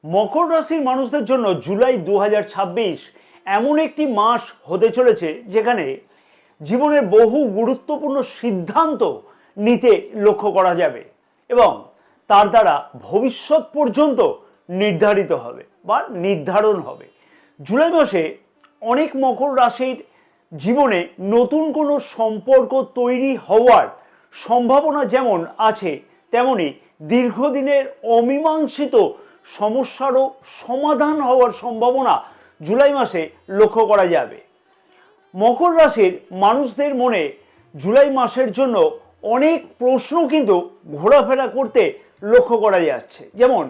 মকর রাশির মানুষদের জন্য জুলাই 2026 এমন একটি মাস হতে চলেছে যেখানে জীবনের বহু গুরুত্বপূর্ণ সিদ্ধান্ত নিতে লক্ষ্য করা যাবে এবং তার দ্বারা ভবিষ্যৎ পর্যন্ত নির্ধারিত হবে বা নির্ধারণ হবে। জুলাই মাসে অনেক মকর রাশির জীবনে নতুন কোনো সম্পর্ক তৈরি হওয়ার সম্ভাবনা যেমন আছে, তেমনি দীর্ঘদিনের অমীমাংসিত সমস্যারও সমাধান হওয়ার সম্ভাবনা জুলাই মাসে লক্ষ্য করা যাবে। মকর রাশির মানুষদের মনে জুলাই মাসের জন্য অনেক প্রশ্ন কিন্তু ঘোরাফেরা করতে লক্ষ্য করা যাচ্ছে। যেমন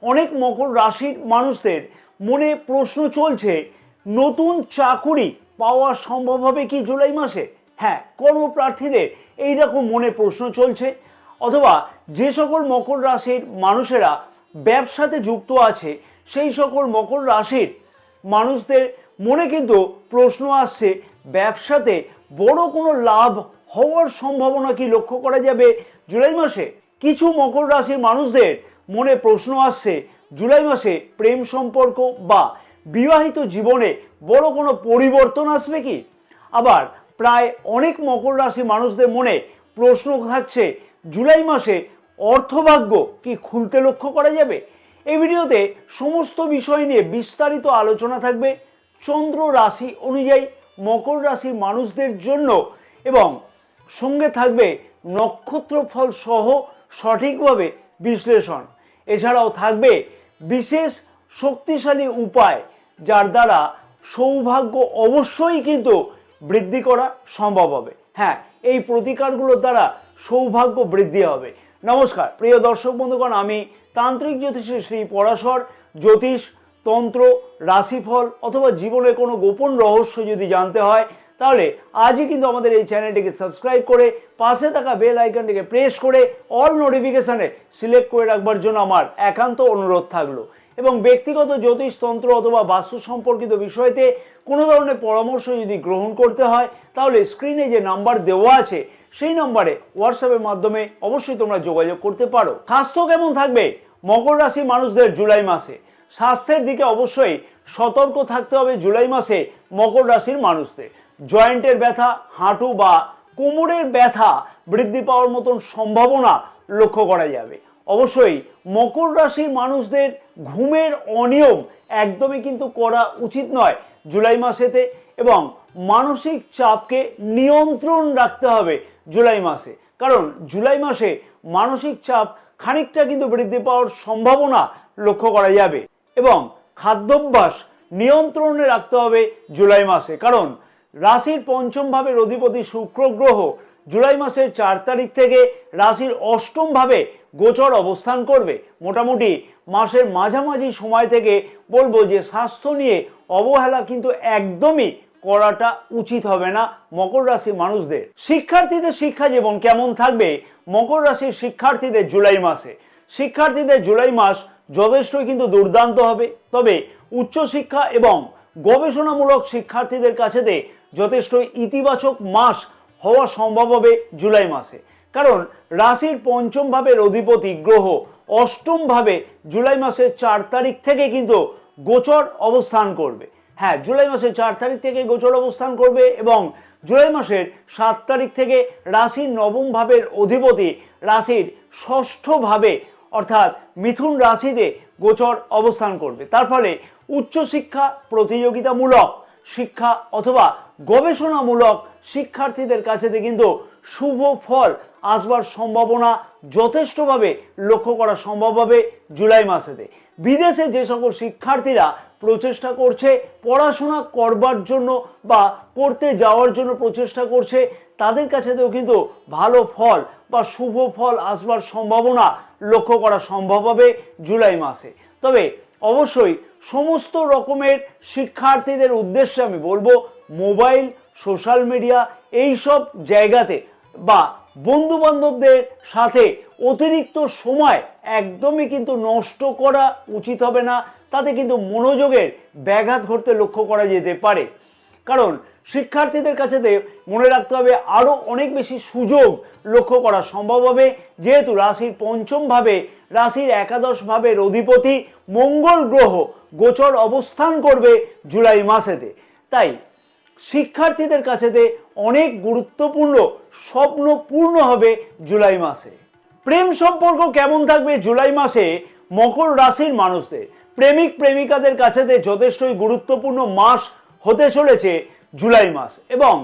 অনেক মকর রাশির মানুষদের মনে প্রশ্ন চলছে, নতুন চাকুরি পাওয়া সম্ভব হবে কি জুলাই মাসে? হ্যাঁ, কর্মপ্রার্থীদের এইরকম মনে প্রশ্ন চলছে। অথবা যে সকল মকর রাশির মানুষেরা ব্যবসাতে যুক্ত আছে সেই সকল মকর রাশির মানুষদের মনে কিন্তু প্রশ্ন আসছে, ব্যবসাতে বড় কোনো লাভ হওয়ার সম্ভাবনা কি লক্ষ্য করা যাবে জুলাই মাসে? কিছু মকর রাশির মানুষদের মনে প্রশ্ন আসছে, জুলাই মাসে প্রেম সম্পর্ক বা বিবাহিত জীবনে বড় কোনো পরিবর্তন আসবে কি? আবার প্রায় অনেক মকর রাশি মানুষদের মনে প্রশ্ন থাকছে, জুলাই মাসে অর্থভাগ্য কি খুলতে লক্ষ্য করা যাবে? এই ভিডিওতে সমস্ত বিষয় নিয়ে বিস্তারিত আলোচনা থাকবে চন্দ্র রাশি অনুযায়ী মকর রাশির মানুষদের জন্য, এবং সঙ্গে থাকবে নক্ষত্র ফল সহ সঠিকভাবে বিশ্লেষণ। এছাড়াও থাকবে বিশেষ শক্তিশালী উপায় যার দ্বারা সৌভাগ্য অবশ্যই কিন্তু বৃদ্ধি করা সম্ভব হবে। হ্যাঁ, এই প্রতিকারগুলোর দ্বারা সৌভাগ্য বৃদ্ধি হবে। নমস্কার প্রিয় দর্শক বন্ধুগণ, আমি তান্ত্রিক জ্যোতিষী শ্রী পরাশর। জ্যোতিষ, তন্ত্র, রাশিফল অথবা জীবনের কোনো গোপন রহস্য যদি জানতে হয় তাহলে আজই কিন্তু আমাদের এই চ্যানেলটিকে সাবস্ক্রাইব করে পাশে থাকা বেল আইকনটিকে প্রেস করে অল নোটিফিকেশনে সিলেক্ট করে রাখবার জন্য আমার একান্ত অনুরোধ থাকলো। এবং ব্যক্তিগত জ্যোতিষ, তন্ত্র অথবা বাস্তু সম্পর্কিত বিষয়তে কোনো ধরনের পরামর্শ যদি গ্রহণ করতে হয় তাহলে স্ক্রিনে যে নাম্বার দেওয়া আছে সেই নাম্বারে হোয়াটসঅ্যাপের মাধ্যমে অবশ্যই তোমরা যোগাযোগ করতে পারো। স্বাস্থ্য কেমন থাকবে মকর রাশির মানুষদের জুলাই মাসে? স্বাস্থ্যের দিকে অবশ্যই সতর্ক থাকতে হবে জুলাই মাসে মকর রাশির মানুষদের। জয়েন্টের ব্যথা, হাঁটু বা কোমরের ব্যথা বৃদ্ধি পাওয়ার মতন সম্ভাবনা লক্ষ্য করা যাবে। অবশ্যই মকর রাশির মানুষদের ঘুমের অনিয়ম একদমই কিন্তু করা উচিত নয় জুলাই মাসেতে, এবং মানসিক চাপকে নিয়ন্ত্রণ রাখতে হবে জুলাই মাসে, কারণ জুলাই মাসে মানসিক চাপ খানিকটা কিন্তু বৃদ্ধি পাওয়ার সম্ভাবনা লক্ষ্য করা যাবে। এবং খাদ্যাভ্যাস নিয়ন্ত্রণে রাখতে হবে জুলাই মাসে, কারণ রাশির পঞ্চম ভাবের অধিপতি শুক্র গ্রহ জুলাই মাসের 4 তারিখ থেকে রাশির অষ্টম ভাবে গোচর অবস্থান করবে। মোটামুটি মাসের মাঝামাঝি সময় থেকে বলবো যে স্বাস্থ্য নিয়ে অবহেলা কিন্তু একদমই করাটা উচিত হবে না মকর রাশির মানুষদের। শিক্ষার্থীদের শিক্ষা জীবন কেমন থাকবে মকর রাশির শিক্ষার্থীদের জুলাই মাসে? শিক্ষার্থীদের জুলাই মাস যথেষ্টই কিন্তু দুর্দান্ত হবে, তবে উচ্চশিক্ষা এবং গবেষণামূলক শিক্ষার্থীদের কাছেতে যথেষ্ট ইতিবাচক মাস হওয়া সম্ভব হবে জুলাই মাসে, কারণ রাশির পঞ্চম ভাবের অধিপতি গ্রহ অষ্টম ভাবে জুলাই মাসের 4 তারিখ থেকে কিন্তু গোচর অবস্থান করবে। হ্যাঁ, জুলাই মাসের 4 তারিখ থেকে গোচর অবস্থান করবে এবং জুলাই মাসের 7 তারিখ থেকে রাশির নবম ভাবের অধিপতি রাশির ষষ্ঠ ভাবে অর্থাৎ মিথুন রাশিতে গোচর অবস্থান করবে। তার ফলে উচ্চশিক্ষা, প্রতিযোগিতামূলক শিক্ষা অথবা গবেষণামূলক শিক্ষার্থীদের কাছেতে কিন্তু শুভ ফল আসবার সম্ভাবনা যথেষ্টভাবে লক্ষ্য করা সম্ভব হবে জুলাই মাসেতে। বিদেশে যে সকল শিক্ষার্থীরা প্রচেষ্টা করছে পড়াশোনা করবার জন্য বা করতে যাওয়ার জন্য প্রচেষ্টা করছে, তাদের কাছেতেও কিন্তু ভালো ফল বা শুভ ফল আসবার সম্ভাবনা লক্ষ্য করা সম্ভব হবে জুলাই মাসে। তবে অবশ্যই সমস্ত রকমের শিক্ষার্থীদের উদ্দেশ্যে আমি বলবো, মোবাইল, সোশ্যাল মিডিয়া এই সব জায়গাতে বা বন্ধু বান্ধবদের সাথে অতিরিক্ত সময় একদমই কিন্তু নষ্ট করা উচিত হবে না, তাতে কিন্তু মনোযোগের ব্যাঘাত ঘটতে লক্ষ্য করা যেতে পারে। কারণ শিক্ষার্থীদের কাছে মনে রাখতে হবে আরো অনেক বেশি সুযোগ লক্ষ্য করা সম্ভব হবে, যেহেতু রাশির পঞ্চম ভাবে, রাশির একাদশ ভাবের অধিপতি মঙ্গল গ্রহ গোচর অবস্থান করবে জুলাই মাসেতে। তাই শিক্ষার্থীদের কাছে অনেক গুরুত্বপূর্ণ স্বপ্ন পূর্ণ হবে জুলাই মাসে। প্রেম সম্পর্ক কেমন থাকবে জুলাই মাসে মকর রাশির মানুষদের? প্রেমিক প্রেমিকাদের কাছে যথেষ্টই গুরুত্বপূর্ণ মাস হতে চলেছে জুলাই মাস, এবং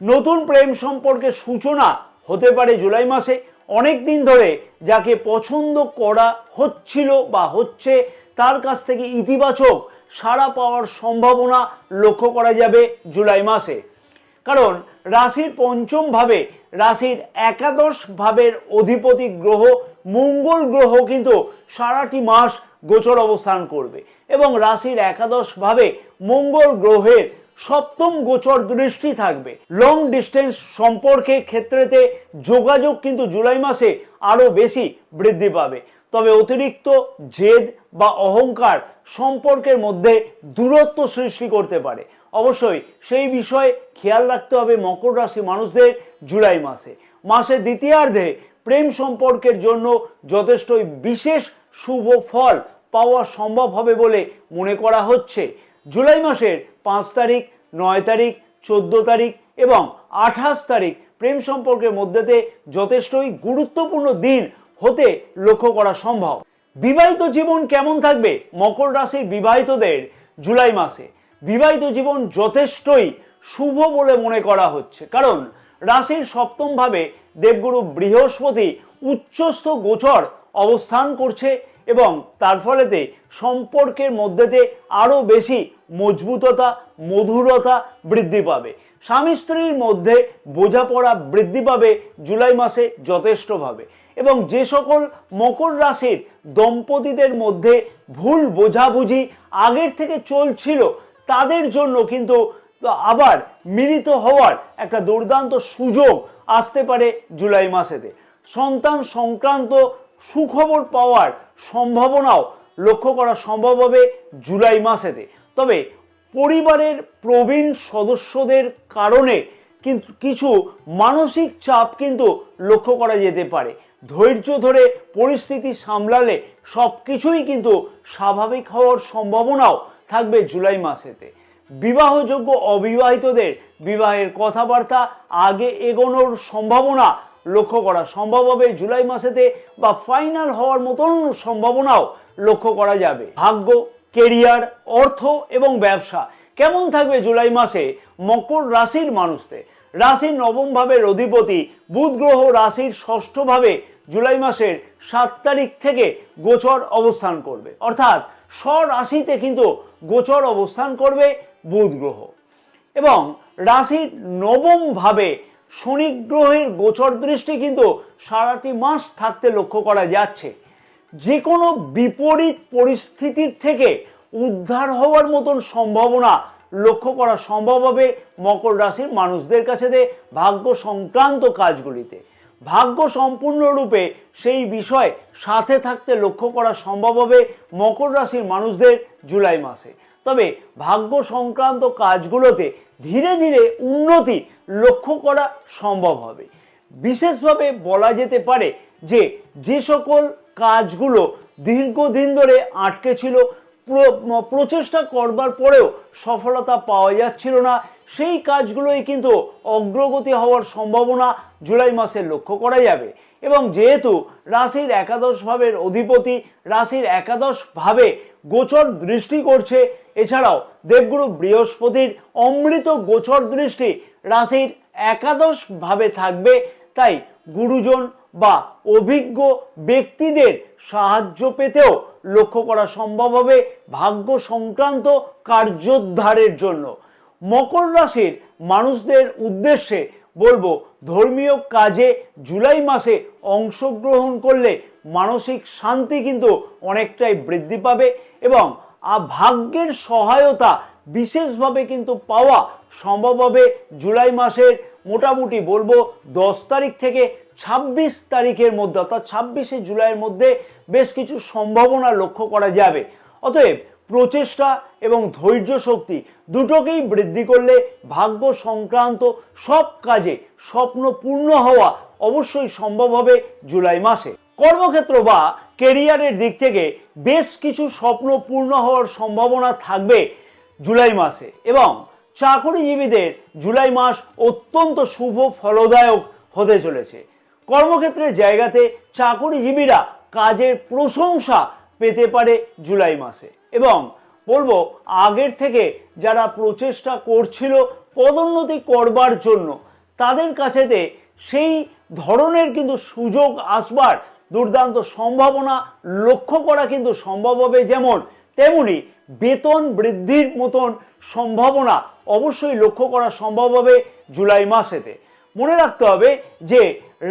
নতুন প্রেম সম্পর্কের সূচনা হতে পারে জুলাই মাসে। অনেক দিন ধরে যাকে পছন্দ করা হচ্ছিল বা হচ্ছে, তার কাছ থেকে ইতিবাচক সাড়া পাওয়ার সম্ভাবনা লক্ষ্য করা যাবে জুলাই মাসে। কারণ রাশির পঞ্চম ভাবে, রাশির একাদশ ভাবের অধিপতি গ্রহ মঙ্গল গ্রহ কিন্তু সারাটি মাস গোচর অবস্থান করবে, এবং রাশির একাদশ ভাবে মঙ্গল গ্রহের সপ্তম গোচর দৃষ্টি থাকবে। লং ডিস্টেন্স সম্পর্কের ক্ষেত্রেতে যোগাযোগ কিন্তু জুলাই মাসে আরো বেশি বৃদ্ধি পাবে। তবে অতিরিক্ত জেদ বা অহংকার সম্পর্কের মধ্যে দূরত্ব সৃষ্টি করতে পারে। অবশ্যই সেই বিষয়ে খেয়াল রাখতে হবে মকর রাশি মানুষদের জুলাই মাসে। মাসের দ্বিতীয়ার্ধে প্রেম সম্পর্কের জন্য যথেষ্টই বিশেষ শুভ ফল পাওয়া সম্ভব হবে বলে মনে করা হচ্ছে। জুলাই মাসের 5 তারিখ, 9 তারিখ, 14 তারিখ এবং 28 তারিখ প্রেম সম্পর্কের মধ্যেতে যথেষ্টই গুরুত্বপূর্ণ দিন হতে লক্ষ্য করা সম্ভব। বিবাহিত জীবন কেমন থাকবে মকর রাশির বিবাহিতদের জুলাই মাসে? বিবাহিত জীবন যথেষ্টই শুভ বলে মনে করা হচ্ছে, কারণ রাশির সপ্তম ভাবে দেবগুরু বৃহস্পতি উচ্চস্থ গোচর অবস্থান করছে, এবং তার ফলেতে সম্পর্কের মধ্যেতে আরো বেশি মজবুততা, মধুরতা বৃদ্ধি পাবে। স্বামী স্ত্রীর মধ্যে বোঝাপড়া বৃদ্ধি পাবে জুলাই মাসে যথেষ্টভাবে, এবং যে সকল মকর রাশির দম্পতিদের মধ্যে ভুল বোঝাবুঝি আগের থেকে চলছিল, তাদের জন্য কিন্তু আবার মিলিত হওয়ার একটা দুর্দান্ত সুযোগ আসতে পারে জুলাই মাসেতে। সন্তান সংক্রান্ত সুখবর পাওয়ার সম্ভাবনাও লক্ষ্য করা সম্ভব হবে জুলাই মাসেতে। তবে পরিবারের প্রবীণ সদস্যদের কারণে কিন্তু কিছু মানসিক চাপ কিন্তু লক্ষ্য করা যেতে পারে। ধৈর্য ধরে পরিস্থিতি সামলালে সবকিছুই কিন্তু স্বাভাবিক হওয়ার সম্ভাবনাও থাকবে জুলাই মাসেতে। বিবাহযোগ্য অবিবাহিতদের বিবাহের কথাবার্তা আগে এগোনোর সম্ভাবনা লক্ষ্য করা সম্ভব হবে জুলাই মাসেতে, বা ফাইনাল হওয়ার মতন সম্ভাবনাও লক্ষ্য করা যাবে। ভাগ্য, কেরিয়ার, অর্থ এবং ব্যবসা কেমন থাকবে জুলাই মাসে মকর রাশির মানুষদের? রাশির নবম ভাবের অধিপতি বুধ গ্রহ রাশির ষষ্ঠ ভাবে জুলাই মাসের 7 তারিখ থেকে গোচর অবস্থান করবে, অর্থাৎ স্বরাশিতে কিন্তু গোচর অবস্থান করবে বুধ গ্রহ, এবং রাশির নবম ভাবে শনি গ্রহের গোচর দৃষ্টি কিন্তু সারাটি মাস থাকতে লক্ষ্য করা যাচ্ছে। যে কোনো বিপরীত পরিস্থিতির থেকে উদ্ধার হওয়ার মতন সম্ভাবনা লক্ষ্য করা সম্ভব হবে মকর রাশির মানুষদের কাছে ভাগ্য সংক্রান্ত কাজগুলিতে। ভাগ্য সম্পূর্ণরূপে সেই বিষয় সাথে থাকতে লক্ষ্য করা সম্ভব হবে মকর রাশির মানুষদের জুলাই মাসে। তবে ভাগ্য সংক্রান্ত কাজগুলোতে ধীরে ধীরে উন্নতি লক্ষ্য করা সম্ভব হবে। বিশেষভাবে বলা যেতে পারে যে যে সকল কাজগুলো দীর্ঘদিন ধরে আটকে ছিল, প্রচেষ্টা করবার পরেও সফলতা পাওয়া যাচ্ছিল না, সেই কাজগুলোই কিন্তু অগ্রগতি হওয়ার সম্ভাবনা জুলাই মাসে লক্ষ্য করা যাবে। এবং যেহেতু রাশির একাদশ ভাবের অধিপতি রাশির একাদশ ভাবে গোচর দৃষ্টি করছে, এছাড়াও দেবগুরু বৃহস্পতির অমৃত গোচর দৃষ্টি রাশির একাদশ ভাবে থাকবে, তাই গুরুজন বা অভিজ্ঞ ব্যক্তিদের সাহায্য পেতেও লক্ষ্য করা সম্ভব হবে ভাগ্য সংক্রান্ত কার্যোদ্ধারের জন্য। মকর রাশির মানুষদের উদ্দেশ্যে বলবো, ধর্মীয় কাজে জুলাই মাসে অংশগ্রহণ করলে মানসিক শান্তি কিন্তু অনেকটাই বৃদ্ধি পাবে, এবং ভাগ্যের সহায়তা বিশেষভাবে কিন্তু পাওয়া সম্ভব হবে জুলাই মাসের মোটামুটি বলবো 10 তারিখ থেকে 26 তারিখের মধ্যে, অর্থাৎ 26শে জুলাইয়ের মধ্যে বেশ কিছু সম্ভাবনা লক্ষ্য করা যাবে। অতএব প্রচেষ্টা এবং ধৈর্য শক্তি দুটোকেই বৃদ্ধি করলে ভাগ্য সংক্রান্ত সব কাজে স্বপ্ন পূর্ণ হওয়া অবশ্যই সম্ভব হবে জুলাই মাসে। কর্মক্ষেত্র বা কেরিয়ারের দিক থেকে বেশ কিছু স্বপ্ন পূর্ণ হওয়ার সম্ভাবনা থাকবে জুলাই মাসে এবং চাকরিজীবীদের জুলাই মাস অত্যন্ত শুভ ফলদায়ক হতে চলেছে। কর্মক্ষেত্রের জায়গাতে চাকরিজীবীরা কাজের প্রশংসা পেতে পারে জুলাই মাসে এবং বলবো আগের থেকে যারা প্রচেষ্টা করছিল পদোন্নতি করবার জন্য তাদের কাছেতে সেই ধরনের কিন্তু সুযোগ আসবার দুর্দান্ত সম্ভাবনা লক্ষ্য করা কিন্তু সম্ভব হবে, যেমন তেমনি বেতন বৃদ্ধির মতন সম্ভাবনা অবশ্যই লক্ষ্য করা সম্ভব হবে জুলাই মাসেতে। মনে রাখতে হবে যে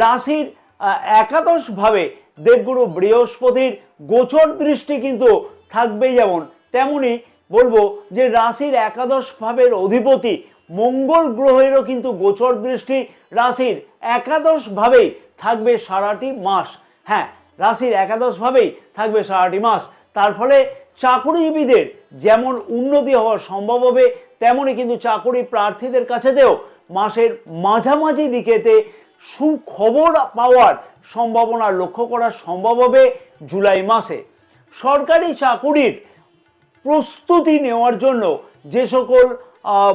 রাশির একাদশভাবে দেবগুরু বৃহস্পতির গোচর দৃষ্টি কিন্তু থাকবে, যেমন তেমনি বলবো যে রাশির একাদশ ভাবের অধিপতি মঙ্গল গ্রহেরও কিন্তু গোচর দৃষ্টি রাশির একাদশ ভাবেই থাকবে সারাটি মাস। হ্যাঁ, রাশির একাদশ ভাবেই থাকবে সারাটি মাস। তার ফলে চাকরিজীবীদের যেমন উন্নতি হওয়া সম্ভব হবে, তেমনি কিন্তু চাকরি প্রার্থীদের কাছেতেও মাসের মাঝামাঝি দিকেতে সুখবর পাওয়ার সম্ভাবনা লক্ষ্য করা সম্ভব হবে জুলাই মাসে। সরকারি চাকুরির প্রস্তুতি নেওয়ার জন্য যে সকল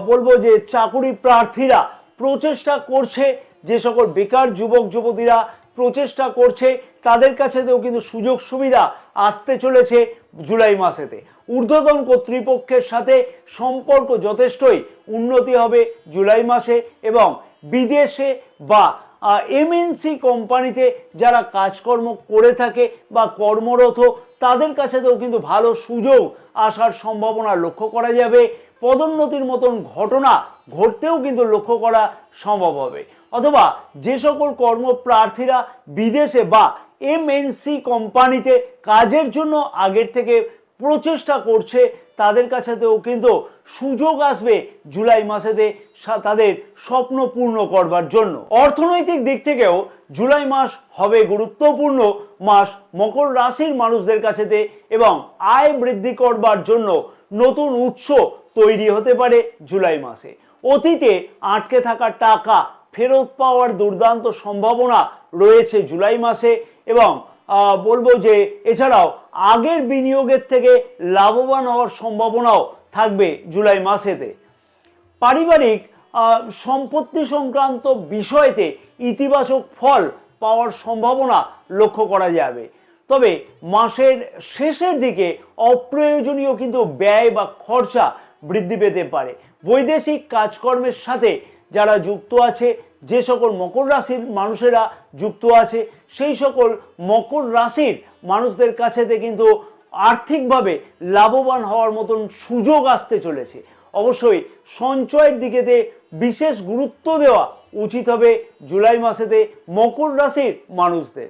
বলবো যে চাকুরি প্রার্থীরা প্রচেষ্টা করছে, যে সকল বেকার যুবক যুবতীরা প্রচেষ্টা করছে, তাদের কাছেতেও কিন্তু সুযোগ সুবিধা আসতে চলেছে জুলাই মাসেতে। ঊর্ধ্বতন কর্তৃপক্ষের সাথে সম্পর্ক যথেষ্টই উন্নতি হবে জুলাই মাসে এবং বিদেশে বা এমএনসি কোম্পানিতে যারা কাজকর্ম করে থাকে বা কর্মরত তাদের কাছেতেও কিন্তু ভালো সুযোগ আসার সম্ভাবনা লক্ষ্য করা যাবে। পদোন্নতির মতন ঘটনা ঘটতেও কিন্তু লক্ষ্য করা সম্ভব হবে। অথবা যে সকল কর্মপ্রার্থীরা বিদেশে বা এমএনসি কোম্পানিতে কাজের জন্য আগের থেকে প্রচেষ্টা করছে তাদের কাছেতেও কিন্তু সুযোগ আসবে জুলাই মাসেতে তাদের স্বপ্ন পূর্ণ করবার জন্য। অর্থনৈতিক দিক থেকেও জুলাই মাস হবে গুরুত্বপূর্ণ মাস মকর রাশির মানুষদের কাছেতে এবং আয় বৃদ্ধি করবার জন্য নতুন উৎস তৈরি হতে পারে জুলাই মাসে। অতীতে আটকে থাকা টাকা ফেরত পাওয়ার দুর্দান্ত সম্ভাবনা রয়েছে জুলাই মাসে এবং বলবো যে এছাড়াও আগের বিনিয়োগের থেকে লাভবান হওয়ার সম্ভাবনাও থাকবে জুলাই মাসেতে। পারিবারিক সম্পত্তি সংক্রান্ত বিষয়তে ইতিবাচক ফল পাওয়ার সম্ভাবনা লক্ষ্য করা যাবে। তবে মাসের শেষের দিকে অপ্রয়োজনীয় কিন্তু ব্যয় বা খরচা বৃদ্ধি পেতে পারে। বৈদেশিক কাজকর্মের সাথে যারা যুক্ত আছে, যে সকল মকর রাশির মানুষেরা যুক্ত আছে, সেই সকল মকর রাশির মানুষদের কাছেতে কিন্তু আর্থিকভাবে লাভবান হওয়ার মতন সুযোগ আসতে চলেছে। অবশ্যই সঞ্চয়ের দিকেতে বিশেষ গুরুত্ব দেওয়া উচিত হবে জুলাই মাসেতে মকর রাশির মানুষদের।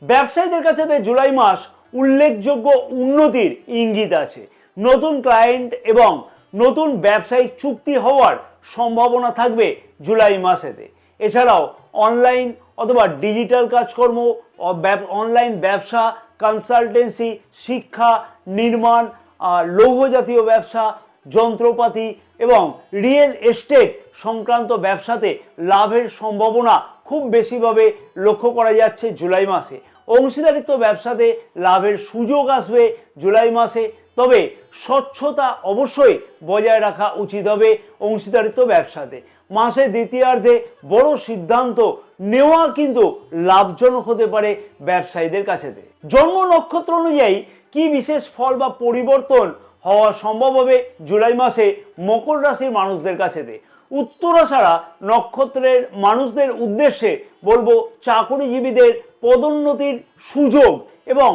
ব্যবসায়ীদের কাছেতে জুলাই মাস উল্লেখযোগ্য উন্নতির ইঙ্গিত আছে। নতুন ক্লায়েন্ট এবং নতুন ব্যবসায়িক চুক্তি হওয়ার সম্ভাবনা থাকবে জুলাই মাসেতে। এছাড়াও অনলাইন অথবা ডিজিটাল কাজকর্ম, অনলাইন ব্যবসা, কনসালটেন্সি, শিক্ষা, নির্মাণ, লৌহ জাতীয় ব্যবসা, যন্ত্রপাতি এবং রিয়েল এস্টেট সংক্রান্ত ব্যবসাতে লাভের সম্ভাবনা খুব বেশিভাবে লক্ষ্য করা যাচ্ছে জুলাই মাসে। অংশীদারিত্ব ব্যবসাতে লাভের সুযোগ আসবে জুলাই মাসে, তবে স্বচ্ছতা অবশ্যই বজায় রাখা উচিত হবে অংশীদারিত্ব ব্যবসাতে। মাসের দ্বিতীয়ার্ধে বড় সিদ্ধান্ত নেওয়া কিন্তু লাভজনক হতে পারে ব্যবসায়ীদের কাছেতে। জন্ম নক্ষত্র অনুযায়ী কি বিশেষ ফল বা পরিবর্তন হওয়া সম্ভব হবে জুলাই মাসে মকর রাশির মানুষদের কাছেতে? উত্তরাষাঢ়া নক্ষত্রের মানুষদের উদ্দেশ্যে বলবো চাকরিজীবীদের পদোন্নতির সুযোগ এবং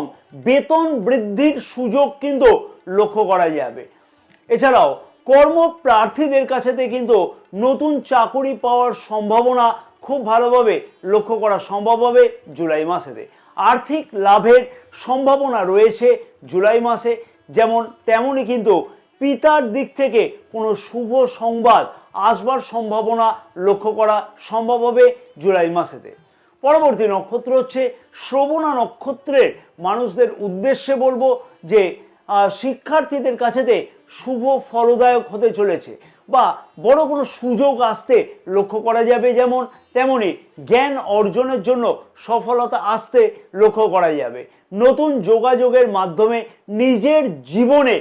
বেতন বৃদ্ধির সুযোগ কিন্তু লক্ষ্য করা যাবে। এছাড়াও কর্মপ্রার্থীদের কাছেতে কিন্তু নতুন চাকুরি পাওয়ার সম্ভাবনা খুব ভালোভাবে লক্ষ্য করা সম্ভব হবে জুলাই মাসেতে। আর্থিক লাভের সম্ভাবনা রয়েছে জুলাই মাসে, যেমন তেমনই কিন্তু পিতার দিক থেকে কোনো শুভ সংবাদ আসবার সম্ভাবনা লক্ষ্য করা সম্ভব হবে জুলাই মাসেতে। পরবর্তী নক্ষত্র হচ্ছে শ্রবণা নক্ষত্রের মানুষদের উদ্দেশ্যে বলবো যে শিক্ষার্থীদের কাছেতে শুভ ফলদায়ক হতে চলেছে, বা বড় কোনো সুযোগ আসতে লক্ষ্য করা যাবে, যেমন তেমনি জ্ঞান অর্জনের জন্য সফলতা আসতে লক্ষ্য করা যাবে। নতুন যোগাযোগের মাধ্যমে নিজের জীবনে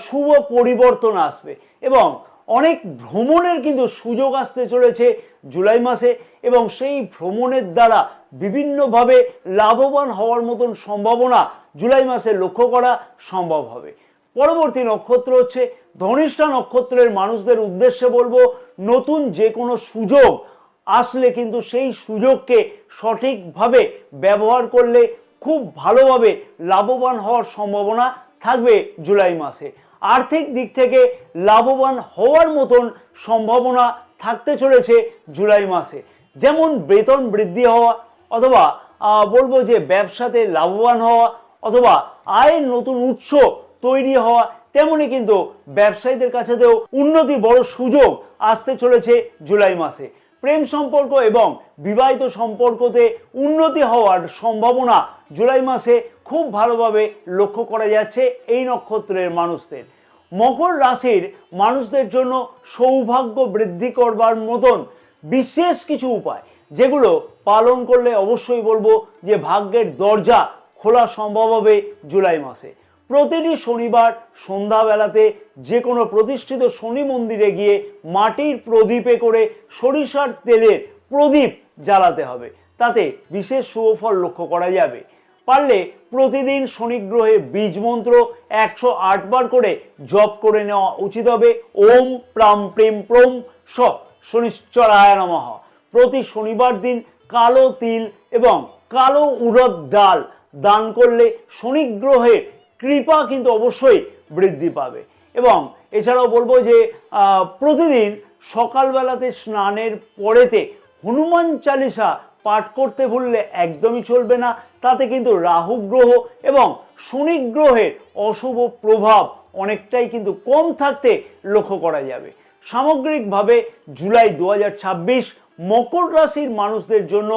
শুভ পরিবর্তন আসবে এবং অনেক ভ্রমণের কিন্তু সুযোগ আসতে চলেছে জুলাই মাসে, এবং সেই ভ্রমণের দ্বারা বিভিন্নভাবে লাভবান হওয়ার মতন সম্ভাবনা জুলাই মাসে লক্ষ্য করা সম্ভব হবে। পরবর্তী নক্ষত্র হচ্ছে ধনিষ্ঠা নক্ষত্রের মানুষদের উদ্দেশ্যে বলবো, নতুন যে কোনো সুযোগ আসলে কিন্তু সেই সুযোগকে সঠিকভাবে ব্যবহার করলে খুব ভালোভাবে লাভবান হওয়ার সম্ভাবনা থাকবে জুলাই মাসে। আর্থিক দিক থেকে লাভবান হওয়ার মতন সম্ভাবনা থাকতে চলেছে জুলাই মাসে, যেমন বেতন বৃদ্ধি হওয়া, অথবা বলবো যে ব্যবসাতে লাভবান হওয়া, অথবা আয়ের নতুন উৎস তৈরি হওয়া, তেমনি কিন্তু ব্যবসায়ীদের কাছেতেও উন্নতি বড় সুযোগ আসতে চলেছে জুলাই মাসে। প্রেম সম্পর্ক এবং বিবাহিত সম্পর্কতে উন্নতি হওয়ার সম্ভাবনা জুলাই মাসে খুব ভালোভাবে লক্ষ্য করা যাচ্ছে এই নক্ষত্রের মানুষদের। মকর রাশির মানুষদের জন্য সৌভাগ্য বৃদ্ধি করবার মতন বিশেষ কিছু উপায়, যেগুলো পালন করলে অবশ্যই বলবো যে ভাগ্যের দরজা খোলা সম্ভব হবে জুলাই মাসে। প্রতিটি শনিবার সন্ধ্যাবেলাতে যে কোনো প্রতিষ্ঠিত শনি মন্দিরে গিয়ে মাটির প্রদীপে করে সরিষার তেলের প্রদীপ জ্বালাতে হবে, তাতে বিশেষ শুভফল লক্ষ্য করা যাবে। পারলে প্রতিদিন শনি গ্রহে বীজ মন্ত্র 108 বার করে জপ করে নেওয়া উচিত হবে। ওম প্রাম প্রেম প্রম স শনিশ্চরায় নমঃ। প্রতি শনিবার দিন কালো তিল এবং কালো উড়দ ডাল দান করলে শনি গ্রহের কৃপা কিন্তু অবশ্যই বৃদ্ধি পাবে। এবং এছাড়াও বলবো যে প্রতিদিন সকালবেলাতে স্নানের পরেতে হনুমান চালিসা পাঠ করতে ভুললে একদমই চলবে না, তাতে কিন্তু রাহু গ্রহ এবং শনি গ্রহের অশুভ প্রভাব অনেকটাই কিন্তু কম থাকতে লক্ষ্য করা যাবে। সামগ্রিকভাবে জুলাই 2026 মকর রাশির মানুষদের জন্য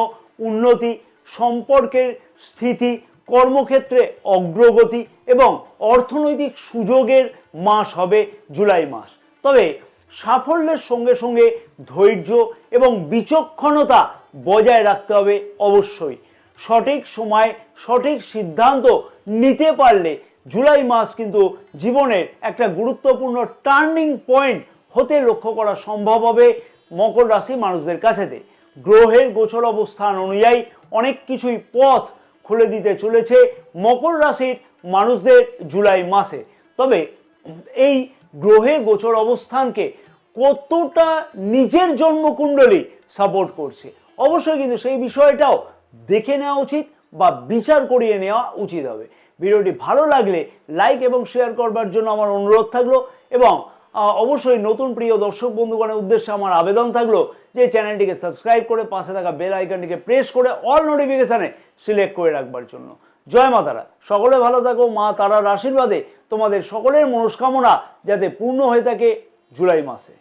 উন্নতি, সম্পর্কের স্থিতি, কর্মক্ষেত্রে অগ্রগতি এবং অর্থনৈতিক সুযোগের মাস হবে জুলাই মাস। তবে সাফল্যের সঙ্গে সঙ্গে ধৈর্য এবং বিচক্ষণতা বজায় রাখতে হবে অবশ্যই। সঠিক সময় সঠিক সিদ্ধান্ত নিতে পারলে জুলাই মাস কিন্তু জীবনের একটা গুরুত্বপূর্ণ টার্নিং পয়েন্ট হতে লক্ষ্য করা সম্ভব হবে মকর রাশি মানুষদের কাছেতে। গ্রহের গোচর অবস্থান অনুযায়ী অনেক কিছুই পথ খুলে দিতে চলেছে মকর রাশির মানুষদের জুলাই মাসে। তবে এই গ্রহের গোচর অবস্থানকে কতটা নিজের জন্মকুণ্ডলী সাপোর্ট করছে অবশ্যই কিন্তু সেই বিষয়টাও দেখে নেওয়া উচিত বা বিচার করিয়ে নেওয়া উচিত হবে। ভিডিওটি ভালো লাগলে লাইক এবং শেয়ার করবার জন্য আমার অনুরোধ থাকলো, এবং অবশ্যই নতুন প্রিয় দর্শক বন্ধুগণের উদ্দেশ্যে আমার আবেদন থাকলো যে চ্যানেলটিকে সাবস্ক্রাইব করে পাশে থাকা বেল আইকনটিকে প্রেস করে অল নোটিফিকেশানে সিলেক্ট করে রাখবার জন্য। জয় মা তারা, সকলে ভালো থাকো। মা তারার আশীর্বাদে তোমাদের সকলের মনস্কামনা যাতে পূর্ণ হয়ে থাকে জুলাই মাসে।